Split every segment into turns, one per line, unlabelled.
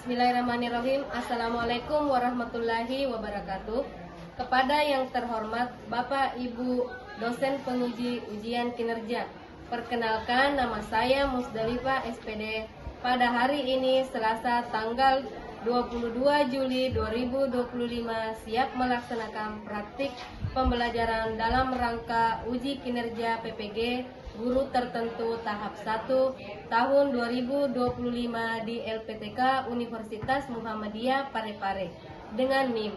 Bismillahirrahmanirrahim. Assalamualaikum warahmatullahi wabarakatuh. Kepada yang terhormat Bapak Ibu dosen penguji ujian kinerja, perkenalkan nama saya Musdalifah SPD. Pada hari ini Selasa tanggal 22 Juli 2025 siap melaksanakan praktik pembelajaran dalam rangka uji kinerja PPG guru tertentu tahap 1 tahun 2025 di LPTK Universitas Muhammadiyah Parepare dengan NIM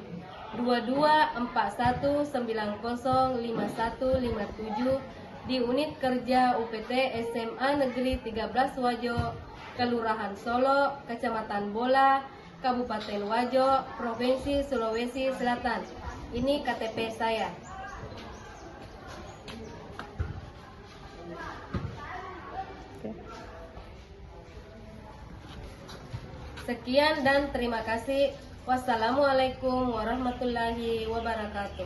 2241905157 di unit kerja UPT SMA Negeri 13 Wajo, Kelurahan Solo, Kecamatan Bola, Kabupaten Wajo, Provinsi Sulawesi Selatan. Ini KTP saya. Sekian dan terima kasih. Wassalamualaikum warahmatullahi wabarakatuh.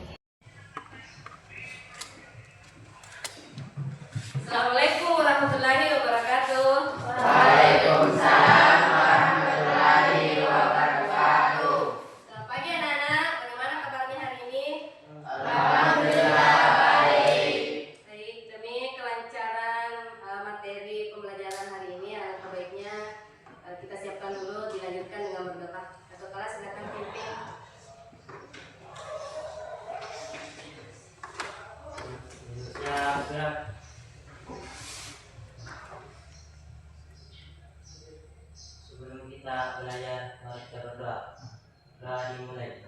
Assalamualaikum warahmatullahi wabarakatuh.
Waalaikumsalam warahmatullahi wabarakatuh.
Selamat pagi anak-anak, bagaimana kabarnya hari ini?
Alhamdulillah baik.
Baik, demi kelancaran materi pembelajaran hari ini, alangkah baiknya kita siapkan dulu, dilanjutkan dengan berdoa. Satu kelas silakan pimpin.
Siap. Sebelum kita belajar, mari kita berdoa. Doa dimulai.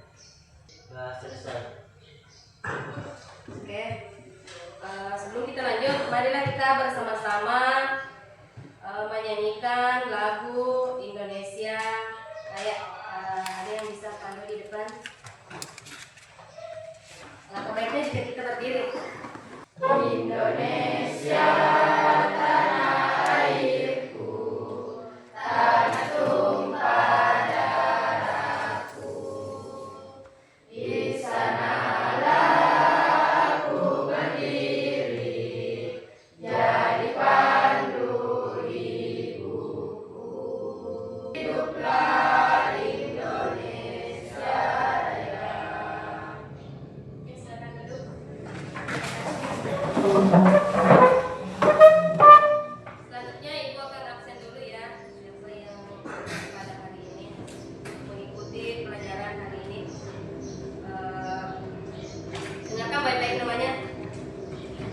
Doa selesai.
Oke. Sebelum kita lanjut, marilah kita bersama-sama menyanyikan lagu Indonesia Raya. Ada yang bisa pandu di depan? Langkah baiknya jika kita berdiri.
Indonesia tanah airku, tanah tumpah darahku. Di sanalah aku berdiri, jadi pandu hidupku. Hiduplah Indonesia Raya.
Silakan duduk. Selanjutnya Ibu akan absen dulu ya. Siapa yang pada hari ini mengikuti pelajaran hari ini. Dengarkan baik-baik namanya.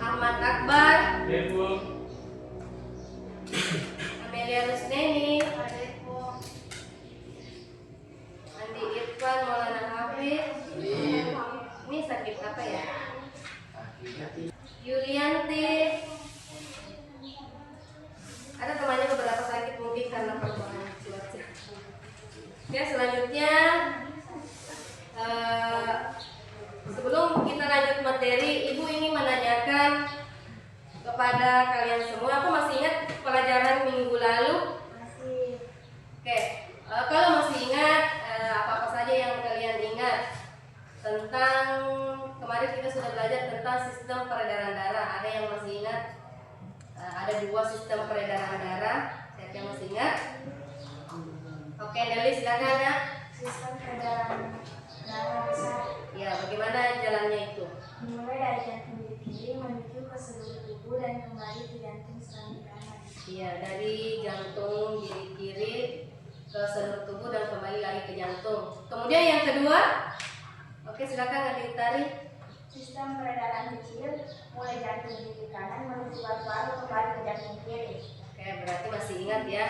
Ahmad Akbar,
Ibu,
Amelia Rusneni, Andi Irfan Maulana Hafiz. Ini sakit apa ya? Yulianti. Ada temannya beberapa sakit mungkin karena perubahan cuaca. Oke, selanjutnya sebelum kita lanjut materi, Ibu ingin menanyakan kepada kalian semua. Aku masih ingat pelajaran minggu lalu.
Masih.
Oke, kalau masih ingat, apa-apa saja yang kalian ingat tentang kemarin kita sudah belajar tentang sistem peredaran darah. Ada yang masih ingat? Ada 2 sistem peredaran darah. Siapa yang masih ingat? Oke, Nelly silakan ya.
Sistem peredaran darah besar
Ya, bagaimana jalannya itu?
dimulai dari jantung diri kiri menuju ke seluruh tubuh dan kembali ke jantung selangi kanan.
Iya, dari jantung diri kiri ke seluruh tubuh dan kembali lagi ke jantung. Kemudian yang kedua, oke silakan Adik Tari.
Sistem peredaran kecil mulai jantung diri kanan menuju paru-paru kembali ke jantung kiri.
Oke, berarti masih ingat ya.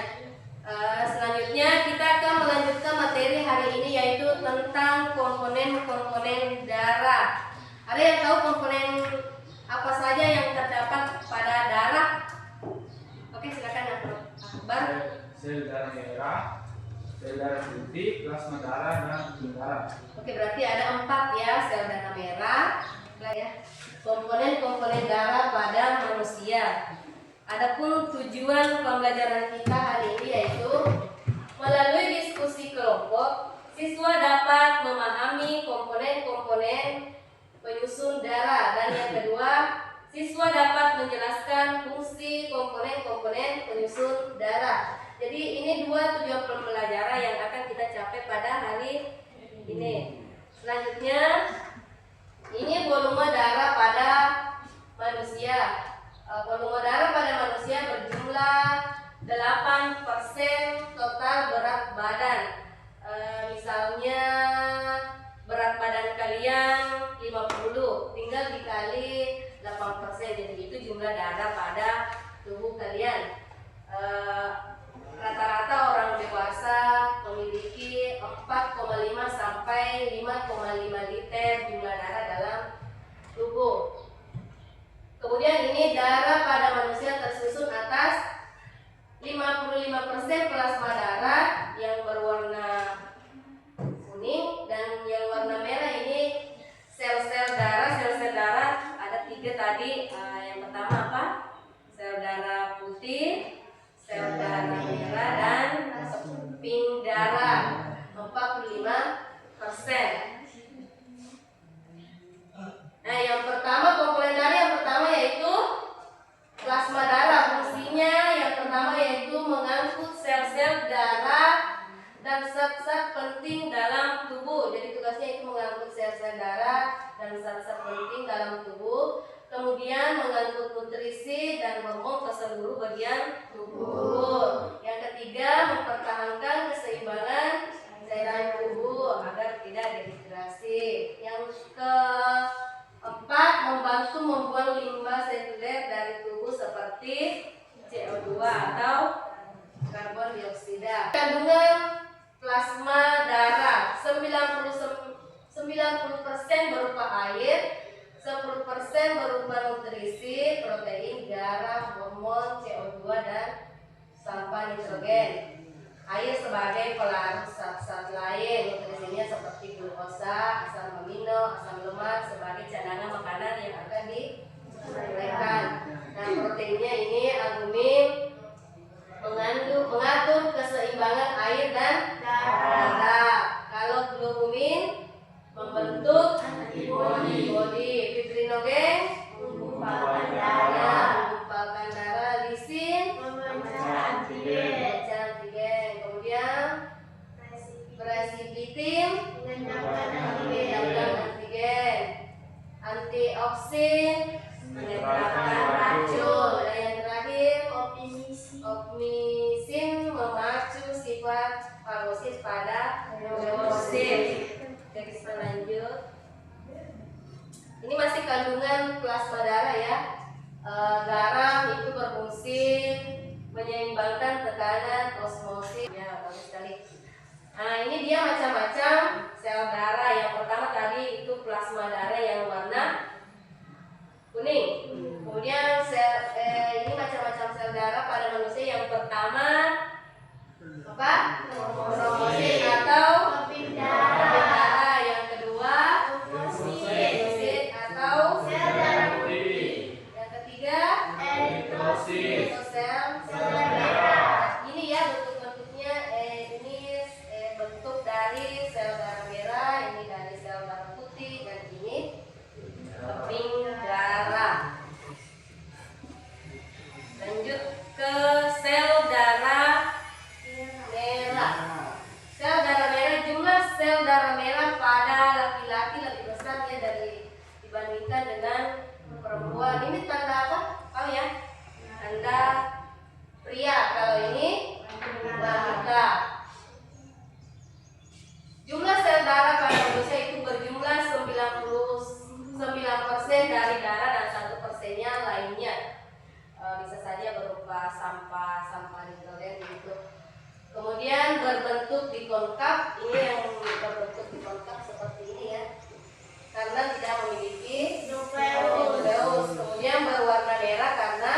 Selanjutnya kita akan melanjutkan materi hari ini yaitu tentang komponen-komponen darah. Ada yang tahu komponen apa saja yang terdapat pada darah? Oke, silakan Akbar.
sel darah merah, sel darah putih, plasma darah, dan pembuluh darah.
Oke, berarti ada 4 ya, sel darah merah, ya. Komponen-komponen darah pada manusia. Adapun tujuan pembelajaran kita hari ini yaitu melalui diskusi kelompok, siswa dapat memahami komponen-komponen penyusun darah, dan yang kedua, siswa dapat menjelaskan fungsi komponen-komponen penyusun darah. Jadi ini 2 tujuan pembelajaran yang akan Ini. Selanjutnya, ini volume darah pada manusia. Volume darah pada manusia berjumlah 8% total berat badan. Misalnya berat badan kalian 50, tinggal dikali 8%, jadi itu jumlah darah pada tubuh kalian. Rata-rata orang dewasa memiliki 4,5 sampai 5,5 liter jumlah darah dalam tubuh. Kemudian ini darah pada manusia tersusun atas 55% plasma darah yang berwarna kuning, dan yang warna merah ini sel-sel darah. Sel-sel darah ada 3 tadi. Yang pertama apa? Sel darah putih, sel darah merah, dan pink darah 45%. Nah, yang pertama, komponen darah yang pertama yaitu plasma darah. Fungsinya yang pertama yaitu mengangkut sel-sel darah dan zat-zat penting dalam tubuh. Jadi tugasnya itu mengangkut sel-sel darah dan zat-zat penting dalam tubuh. Kemudian mengangkut nutrisi dan hormon ke seluruh bagian tubuh. Yang ketiga, mempertahankan keseimbangan cairan tubuh agar tidak dehidrasi. Yang keempat, membantu membuang limbah sekunder dari tubuh seperti CO2 atau karbon dioksida. Kandungan plasma darah 90% berupa air, 10% berupa nutrisi, protein, garam, hormon, CO2, dan sampah nitrogen. Air sebagai pelarut zat-zat lain, nutrisinya seperti glukosa, asam amino, asam lemak sebagai cadangan makanan yang akan disampaikan. Nah, proteinnya ini albumin mengatur keseimbangan air dan darah. Kalau globulin membentuk antibodi, fibrinogen menggumpalkan darah, lisin memecah antigen. Kemudian presipitin mengendapkan antigen, antioksin mengendapkan racun, dan yang terakhir opmisin memacu sifat fagosit pada neurosit. Oke, kita lanjut. Ini masih kandungan plasma darah ya. Garam itu berfungsi menyeimbangkan tekanan osmosis. Ya, bagus sekali. Nah, ini dia macam-macam sel darah. Yang pertama tadi itu plasma darah yang warna kuning. Kemudian ini macam-macam sel darah pada manusia. Yang pertama apa? Kromosit atau pink darah. Yang kedua leukosit atau sel darah putih. Yang ketiga eritrosit atau sel darah. Ini ya bentuk-bentuknya. Ini bentuk dari sel darah merah, ini dari sel darah putih, dan ini pink darah. Lanjut ke sel darah merah. Sel darah merah, jumlah sel darah merah pada laki-laki lebih besar ya dibandingkan dengan perempuan. Ini tanda apa? Oh ya, tanda pria. Kalau ini wanita. Jumlah sel darah pada manusia itu berjumlah 99% dari darah dan 1%-nya lainnya. Bisa saja berupa sampah nitrogen gitu. Kemudian berbentuk dikonkav. Ini yang berbentuk dikonkav seperti ini ya, karena tidak memiliki nukleus. Kemudian berwarna merah karena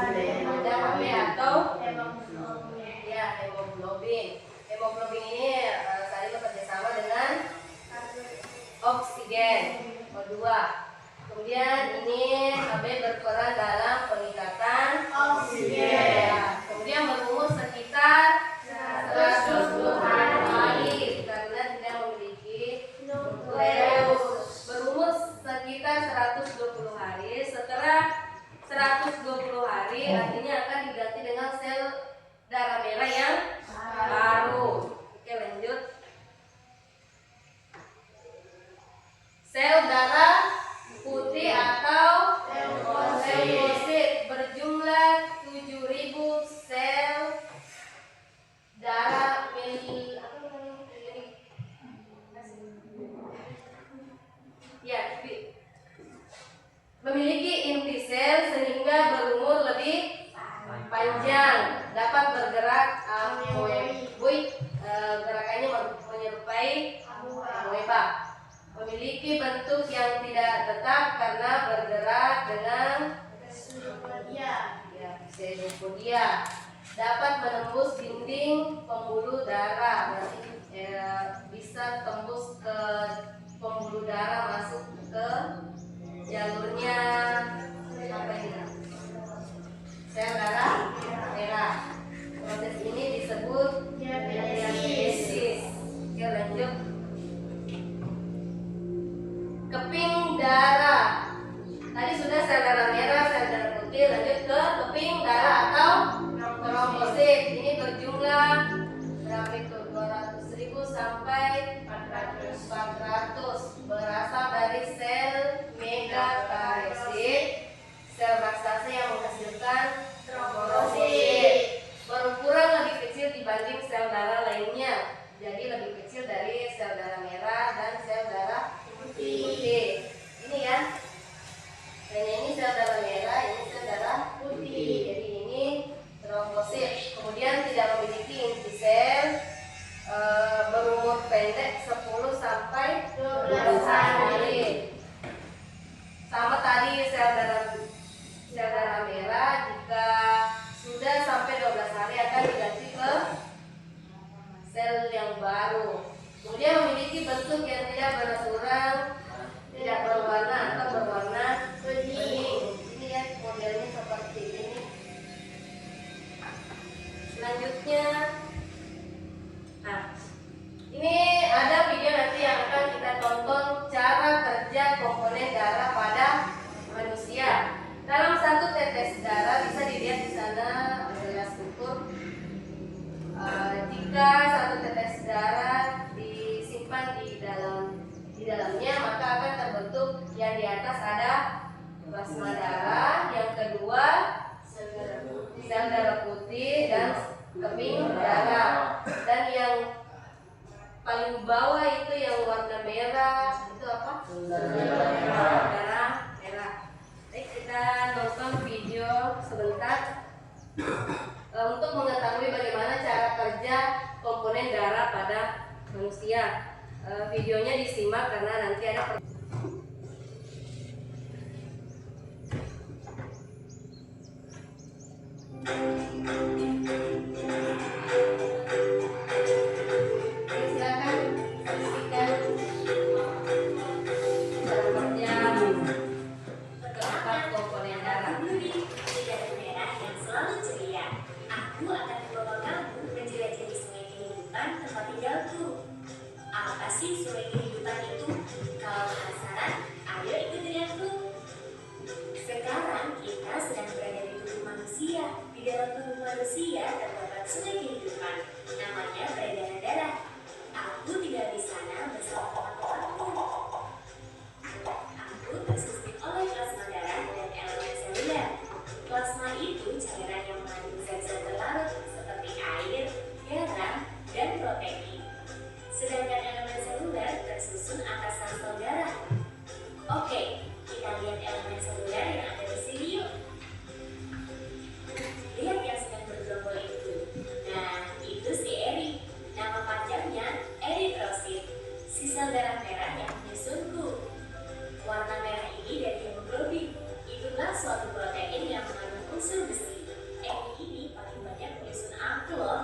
ada Hb atau hemoglobin. Hemoglobin ini saling bekerjasama dengan oksigen O2. Kemudian ini Hb berperan dalam peningkatan oksigen. Ya. Kemudian berumur sekitar 120 hari karena tidak memiliki nukleus. Berumur sekitar 120 hari. Setelah 120 hari artinya akan diganti dengan sel darah merah yang baru. Oke, lanjut. yang baru. Kemudian memiliki bentuk yang tidak beraturan, tidak berwarna atau berwarna kuning. Ini ya modelnya seperti ini. Selanjutnya, nah ini ada video nanti yang akan kita tonton cara kerja komponen darah pada manusia. Dalam satu tetes darah bisa dilihat di sana gelas ukur. Jika satu tetes darah disimpan di dalamnya, maka akan terbentuk yang di atas ada plasma darah, yang kedua sel darah putih dan kemih darah, dan yang paling bawah itu yang warna merah itu apa? Darah merah. Baik, kita nonton video sebentar untuk mengetahui bagaimana cara kerja komponen darah pada manusia. Videonya disimak karena nanti ada silakan saksikan cara kerja keempat komponen darah.
Darah merah yang selalu ceria. Aku akan membawa kamu menjelajahi sungai kehidupan tempat tinggalku. Apa sih sungai kehidupan itu? Kalau penasaran, ayo ikut denganku. Sekarang kita sedang berada di tubuh manusia. Di dalam tubuh manusia terdapat sungai kehidupan. Namanya peredaran darah. Aku tinggal di sana bersama teman-temanku. Aku tersusun oleh plasma darah dan elemen seluler. Plasma itu cairan yang mengandung zat-zat terlarut seperti air, garam, dan protein. Sedangkan elemen seluler tersusun atas sel darah. Oke, kita lihat elemen seluler yang ada di sini yuk. Lihat yang sedang bergerombol itu. Nah, itu si Eri. Nama panjangnya eritrosit. Si sel darah merah yang menyusunku. Warna merah ini dari hemoglobin. Itulah suatu protein yang mengandung unsur besi. Eri ini paling banyak menyusun aku loh.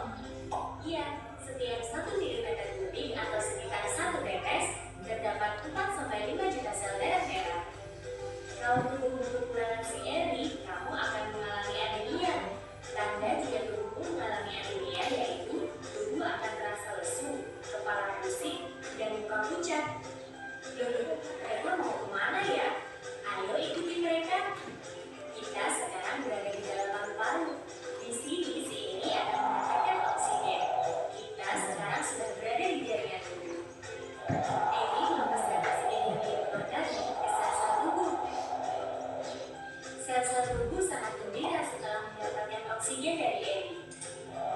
Iya, setiap 1 mm kubik atau sekitar 1 tetes terdapat 4-5 juta sel darah merah. Kalau tubuhmu kekurangan si Eri, kamu akan mengalami anemia. Tanda jika tubuhmu mengalami anemia yaitu tubuh akan terasa lesu, kepala pusing, dan muka pucat. Loh, mereka mau kemana ya? Ayo ikuti mereka. Kita sekarang berada di dalam paru-paru. Di sini si ini akan menghasilkan oksigen. Kita sekarang sudah berada di jaringan tubuh. Ini melepaskan oksigen yang dikeluarkan ke sel-sel tubuh. Sel-sel tubuh sangat gembira setelah mendapatkan oksigen dari Eri.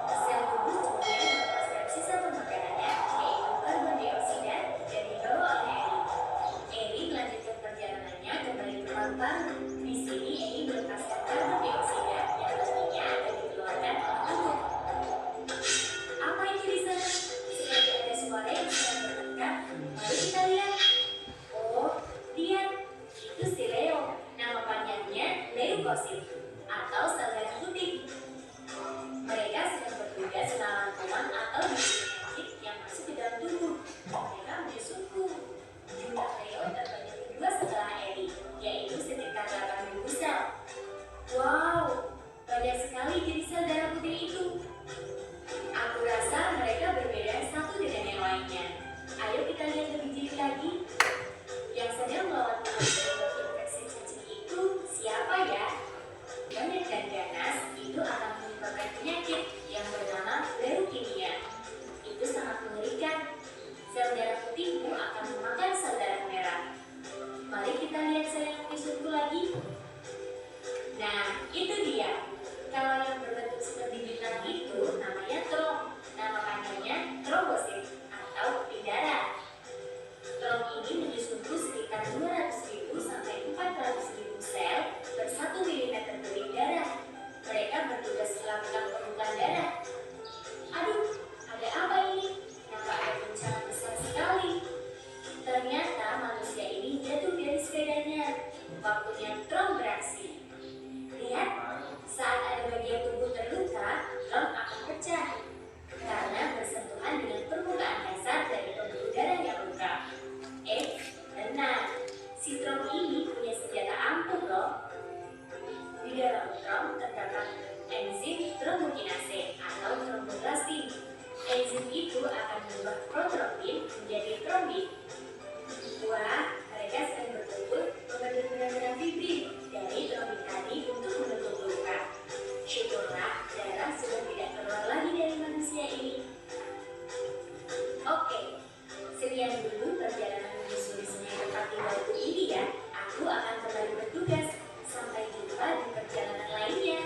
Sel tubuh kemudian melepaskan sisa pemakanannya, yaitu karbon dioksida, dan dibawa oleh Eri. Eri melanjutkan perjalanannya kembali ke paru-paru. Di sini Eri melepaskan karbon dioksida yang nantinya akan dikeluarkan oleh tubuh. Apa itu di sana? Seperti ada suara yang sedang bertengkar. Mari kita lihat. Oh, lihat. Itu si Leo. Nama panjangnya leukosit atau sel darah putih. Mereka sedang bertugas melawan kuman atau penyakit yang masuk ke dalam tubuh. Mereka menyusunku. Jumlah Leo terbanyak kedua setelah Eri, yaitu sekitar 8.000 sel. Wow, banyak sekali jenis sel darah putih itu. Aku rasa mereka berbeda satu dengan yang lainnya. Ayo kita lihat lebih jeli lagi. Yang sedang melawan kuman dan infeksi cacing itu siapa ya? itu akan mengubah protrombin menjadi trombin. Wah, mereka sering berkumpul membentuk benang-benang fibrin dari trombin tadi untuk membentuk luka. Syukurlah darah sudah tidak keluar lagi dari manusia ini. Oke, sekian dulu perjalanan menyusuri sungai tempat tinggalku ini ya. Aku akan kembali bertugas. Sampai jumpa di perjalanan lainnya.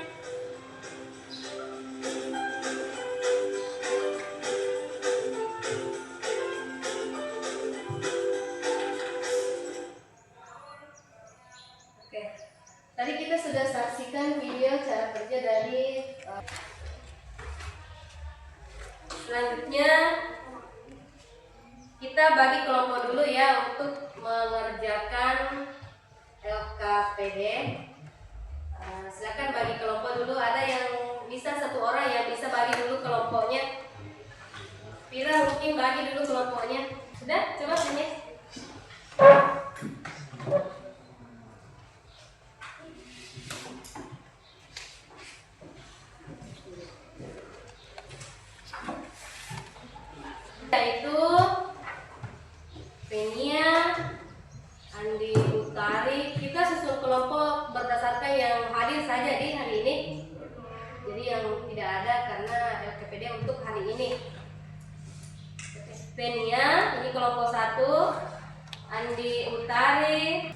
Oke, tadi kita sudah saksikan video cara kerja dari selanjutnya kita bagi kelompok dulu ya untuk mengerjakan LKPD. Silakan bagi kelompok dulu. Ada yang bisa satu orang yang bisa bagi dulu kelompoknya. Pira mungkin bagi dulu kelompoknya. Sudah? Coba sini. Yaitu Penia, Andi Utari. Kita susun kelompok berdasarkan yang hadir saja di hari ini. Jadi yang tidak ada karena LKPD untuk hari ini. Penia, ini kelompok 1. Andi Utari.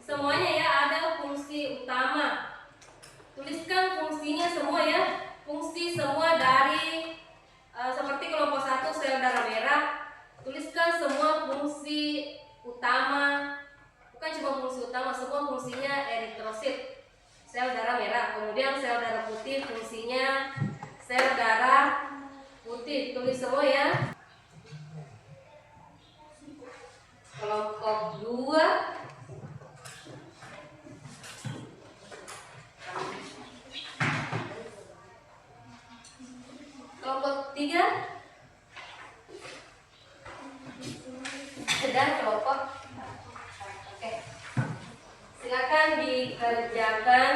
Semuanya ya ada fungsi utama. Tuliskan fungsinya semua ya. Fungsi semua dari seperti kelompok 1 sel darah merah. Tuliskan semua fungsi utama. Bukan cuma fungsi utama, semua fungsinya eritrosit, sel darah merah. Kemudian sel darah putih fungsinya sel darah putih. Tulis semua ya. Kelompok 2 kelompok 3 dan kelompok. Oke, silakan dikerjakan.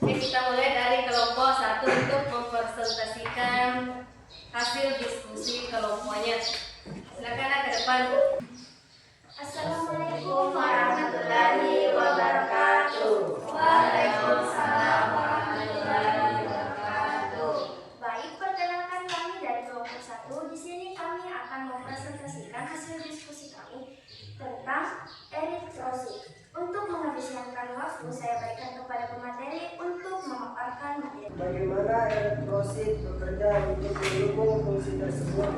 Oke, kita mulai dari kelompok 1 untuk mempresentasikan hasil diskusi kelompoknya. Silakan ke depan.
Assalamualaikum warahmatullahi wabarakatuh.
Waalaikumsalam warahmatullahi wabarakatuh.
Baik, perkenalkan kami dari kelompok 1. Di sini kami akan mempresentasikan hasil diskusi kami tentang eritrosit. Untuk menghabiskan waktu, saya berikan kepada pemateri untuk memaparkan materi.
Bagaimana eritrosit bekerja untuk mendukung fungsi tersebut?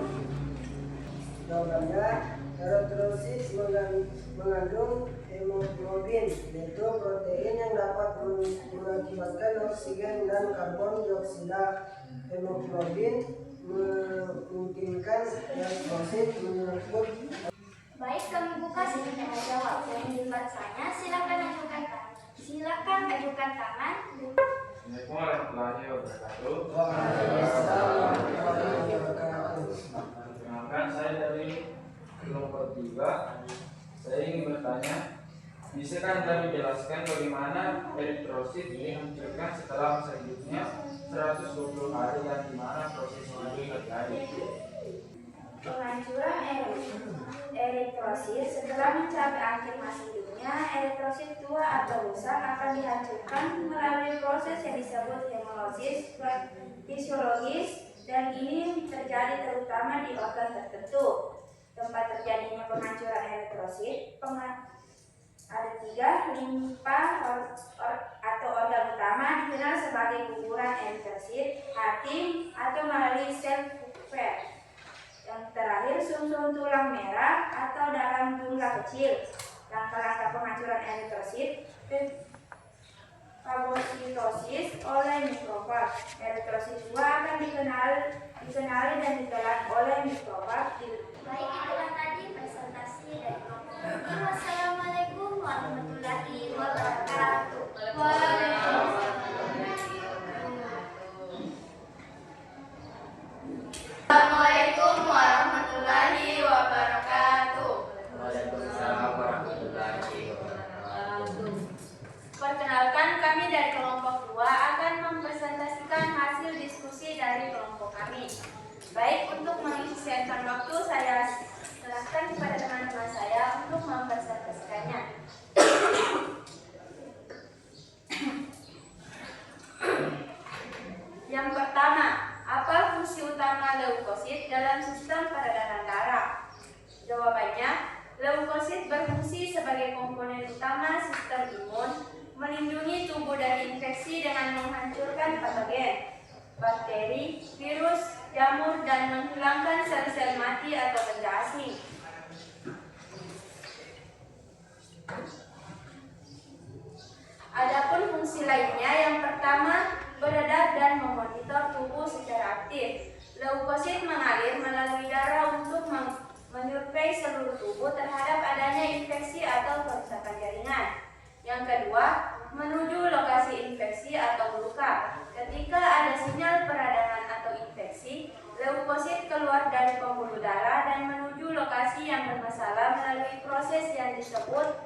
Jawabannya, eritrosit mengandung hemoglobin, yaitu protein yang dapat mengakibatkan oksigen dan karbon dioksida. Hemoglobin memungkinkan eritrosit menyebut.
Baik, kami buka sesi tanya jawab. Yang ingin bertanya, silakan ajukan tangan.
Assalamualaikum warahmatullahi wabarakatuh. Perkenalkan, saya dari kelompok 3. Saya ingin bertanya, bisakah Anda menjelaskan bagaimana eritrosit dihancurkan setelah masa hidupnya 120 hari dan di mana proses itu terjadi?
Penghancuran eritrosit setelah mencapai akhir masa hidupnya, eritrosit tua atau rusak akan dihancurkan melalui proses yang disebut hemolisis fisiologis, dan ini terjadi terutama di organ tertentu. Tempat terjadinya penghancuran eritrosit ada 3: limpa atau organ utama dikenal sebagai kuburan eritrosit, hati, atau melalui sel Kupffer. Yang terakhir, sumsum tulang merah atau dalam jumlah kecil. Langkah-langkah penghancuran eritrosit: fagositosis oleh mikrofag. Eritrosit tua akan dikenali dan ditelan oleh mikrofag. Baik, itulah tadi presentasi dari kelompok 1. Wassalamualaikum warahmatullahi wabarakatuh.
Waalaikumsalam.
Yang pertama, apa fungsi utama leukosit dalam sistem peredaran darah? Jawabannya, leukosit berfungsi sebagai komponen utama sistem imun, melindungi tubuh dari infeksi dengan menghancurkan patogen, bakteri, virus, jamur, dan menghilangkan sel-sel mati atau benda asing. Adapun fungsi lainnya, yang pertama, beredar dan memonitor tubuh secara aktif. Leukosit mengalir melalui darah untuk menyurvei seluruh tubuh terhadap adanya infeksi atau kerusakan jaringan. Yang kedua, menuju lokasi infeksi atau luka. Ketika ada sinyal peradangan atau infeksi, leukosit keluar dari pembuluh darah dan menuju lokasi yang bermasalah melalui proses yang disebut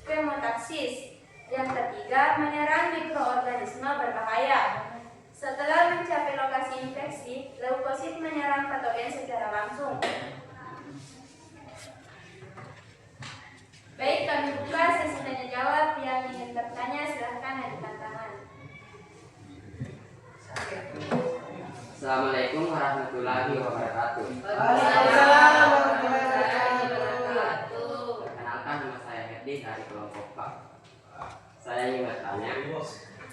kemotaksis. Yang ketiga, menyerang mikroorganisme berbahaya. Setelah mencapai lokasi infeksi, leukosit menyerang patogen secara langsung. Baik, kami buka sesi tanya jawab. Yang ingin bertanya silahkan ajukan tangan.
Assalamualaikum warahmatullahi wabarakatuh.
Waalaikumsalam warahmatullahi wabarakatuh.
Perkenalkan, nama saya Herdi dari kelompok Pak. Saya ingin bertanya,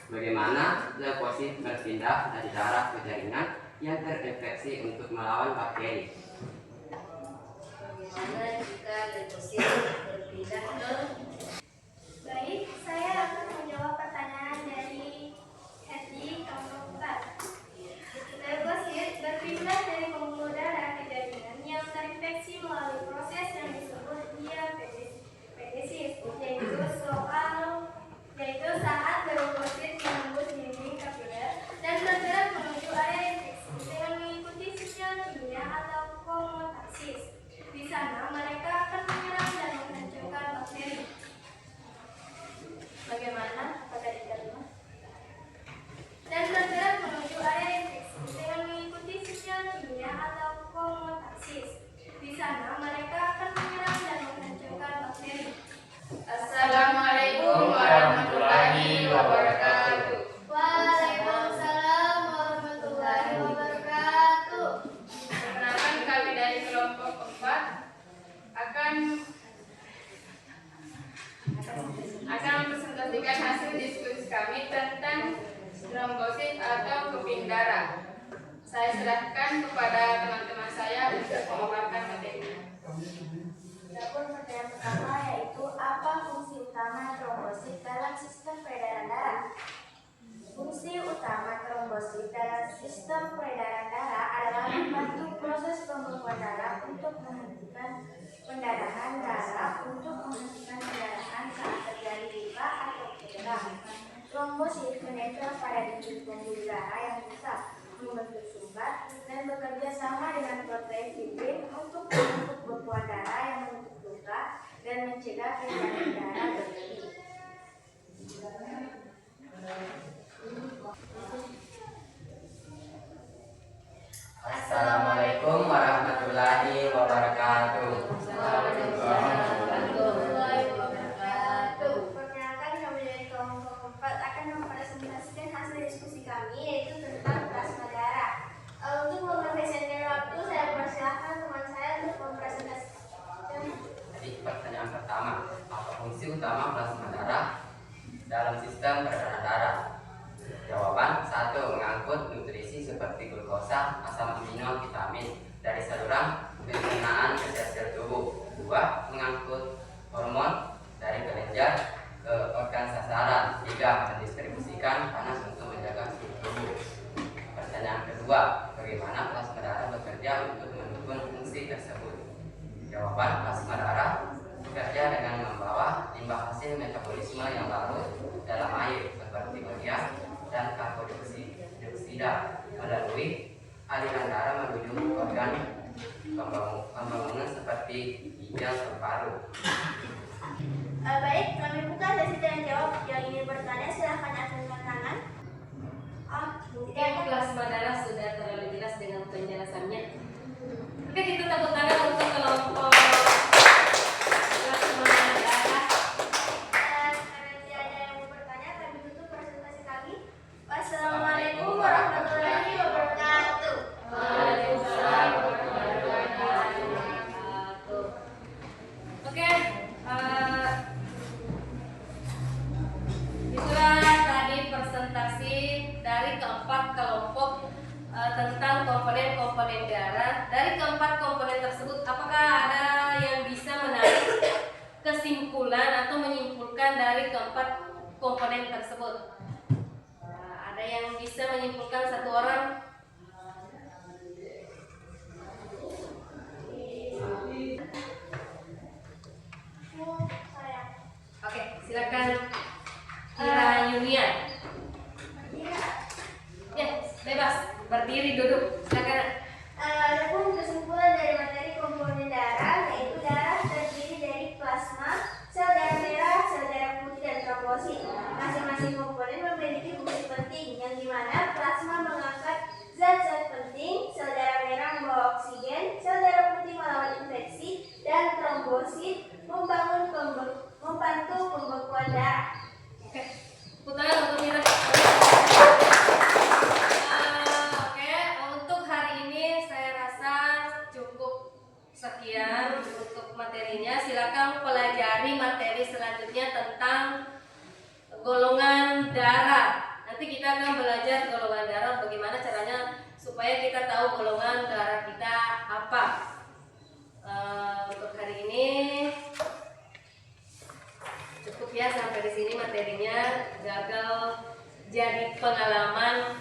bagaimana leukosit berpindah dari darah ke jaringan yang terinfeksi untuk melawan bakteri?
Bagaimana jika leukosit berpindah ke
Baik, saya akan menjawab pertanyaan dari Hedi kelompok 4. Leukosit berpindah dari pembuluh darah ke jaringan yang terinfeksi melalui proses yang disebut diapetesis, yaitu saat leukosit menembus dinding kapiler dan bergerak menuju area infeksi dengan mengikuti sinyal kimia atau komotaksis. Di sana mereka akan menyerang dan menghancurkan bakteri.
Bagaimana? Apakah diterima?
Dan bergerak menuju area infeksi dengan mengikuti sinyal kimia atau komotaksis. Di sana mereka akan menyerang dan menghancurkan bakteri.
Assalamualaikum warahmatullahi wabarakatuh.
Waalaikumsalam warahmatullahi wabarakatuh.
Perkenalkan, kami dari kelompok 4 akan mempresentasikan hasil diskusi kami tentang trombosit atau keping darah. Saya serahkan kepada teman-teman saya untuk memaparkan materinya.
Adapun pertanyaan pertama yaitu apa fungsi utama trombosit dalam sistem peredaran darah? Fungsi utama trombosit dalam sistem peredaran darah adalah membantu proses pembekuan darah untuk menghentikan pendarahan saat terjadi luka atau cedera. Trombosit menempel pada dinding pembuluh darah yang rusak, membentuk sumbat, dan bekerja sama dengan protein fibrin untuk membentuk bekuan darah yang menutup luka dan mencegah peredaran darah berlebih.
Assalamualaikum warahmatullahi wabarakatuh.
Perkenalkan, kami dari kelompok 4 akan mempresentasikan hasil diskusi kami yaitu tentang plasma darah. Untuk mempresentasikan waktu, saya persilahkan teman saya untuk mempresentasikan.
Jadi pertanyaan pertama, apa fungsi utama plasma darah dalam sistem peredaran darah? Jawaban 1. Mengangkut nutrisi seperti glukosa, asam amino, vitamin dari saluran pencernaan ke sel-sel tubuh. 2. Mengangkut hormon dari kelenjar ke organ sasaran. 3. Mendistribusikan panas untuk menjaga suhu tubuh. Pertanyaan kedua, bagaimana plasma darah bekerja untuk mendukung fungsi tersebut? Jawaban, plasma darah bekerja dengan membawa limbah hasil metabolisme yang larut dalam air seperti urea dan karbodioksida melalui aliran darah menuju organ pembangunan seperti ginjal dan paru.
Baik, kami buka sesi tanya jawab. Yang ingin bertanya silahkan acungkan tangan.
Mungkin plasma darah sudah terlalu jelas dengan penjelasannya. Oke, kita tepuk tangan untuk kelompok plasma darah.
Karena tidak ada yang mau bertanya, kami tutup
dari keempat kelompok tentang komponen-komponen darah. Dari keempat komponen tersebut, apakah ada yang bisa menarik kesimpulan atau menyimpulkan dari keempat komponen tersebut? Ada yang bisa menyimpulkan satu orang? Oke, silakan Kira Yunia. Ya, bebas. Berdiri, duduk. Silakan.
Adapun kesimpulan dari materi komponen darah, yaitu darah terdiri dari plasma, sel darah merah, sel darah putih, dan trombosit. Masing-masing komponen memiliki fungsi penting, yang dimana plasma mengangkat zat-zat penting, sel darah merah membawa oksigen, sel darah putih melawan infeksi, dan trombosit membantu pembekuan darah.
Oke, putaran untuk Mira. Oke, untuk hari ini saya rasa cukup sekian untuk materinya. Silakan pelajari materi selanjutnya tentang golongan darah. Nanti kita akan belajar golongan darah, bagaimana caranya supaya kita tahu golongan darah kita apa. Untuk hari ini cukup ya, sampai di sini materinya. Gagal jadi pengalaman,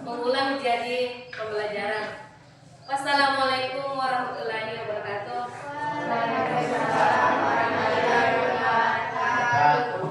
mengulang jadi pembelajaran. Wassalamualaikum warahmatullahi wabarakatuh.
Waalaikumsalam warahmatullahi wabarakatuh.